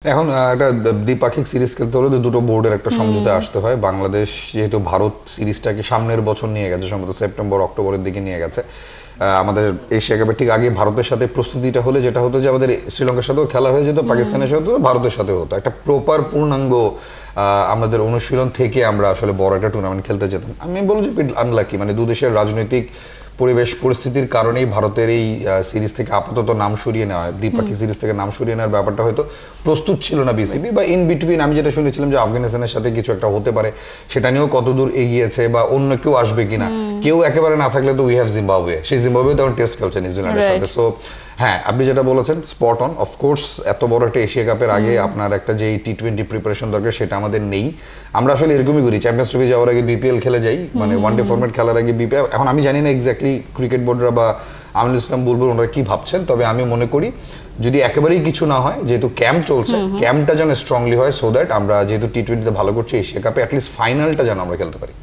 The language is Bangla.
এখন একটা দ্বিপাক্ষিক সিরিজ খেলতে হলে দুটো বোর্ডের একটা সমঝোতা আসতে হয়। বাংলাদেশ যেহেতু ভারত সিরিজটাকে সামনের বছর নিয়ে গেছে, সম্ভবত সেপ্টেম্বর অক্টোবরের দিকে নিয়ে গেছে, আমাদের এশিয়া কাপের ঠিক আগে ভারতের সাথে প্রস্তুতিটা হলে যেটা হতো যে আমাদের শ্রীলঙ্কার সাথেও খেলা হয়ে যেত, পাকিস্তানের সাথে হতো, ভারতের সাথে হতো, একটা প্রপার পূর্ণাঙ্গ আমাদের অনুশীলন থেকে আমরা আসলে বড় একটা টুর্নামেন্ট খেলতে যেতাম। আমি বলবো যে আনলাকি, মানে দু দেশের রাজনৈতিক পরিবেশ পরিস্থিতির কারণেই ভারতের এই সিরিজ থেকে আপাতত নাম সরিয়ে নেওয়া, দ্বিপাক্ষিক সিরিজ থেকে নাম সরিয়ে নেওয়ার ব্যাপারটা হয়তো প্রস্তুত ছিল না বিসিবি, বা ইন বিটুইন আমি যেটা শুনেছিলাম যে আফগানিস্তানের সাথে কিছু একটা হতে পারে, সেটা নিয়েও কতদূর এগিয়েছে বা অন্য কেউ আসবে কিনা, কেউ একেবারে না থাকলে তো উই হ্যাভ জিম্বাবুয়ে, সেই জিম্বাবুয়ে তখন টেস্ট খেলছে নিউজিল্যান্ডের সাথে। সো হ্যাঁ, আপনি যেটা বলেছেন স্পট অন। অফকোর্স এত বড় একটা এশিয়া কাপের আগে আপনার একটা যে টি-20 প্রিপারেশন দরকার সেটা আমাদের নেই। আমরা আসলে এরকমই করি, চ্যাম্পিয়ন্স ট্রফি যাওয়ার আগে বিপিএল খেলে যাই, মানে ওয়ানডে ফরম্যাট খেলার আগে বিপিএল। এখন আমি জানি না এক্স্যাক্টলি ক্রিকেট বোর্ডরা বা আমিনুল ইসলাম বুলবুল ওনারা কি ভাবছেন, তবে আমি মনে করি যদি একেবারেই কিছু না হয়, যেহেতু ক্যাম্প চলছে, ক্যাম্পটা যেন স্ট্রংলি হয়, সো দ্যাট আমরা যেহেতু টি-20তে ভালো করছি, এশিয়া কাপে অ্যাটলিস্ট ফাইনালটা যেন আমরা খেলতে পারি।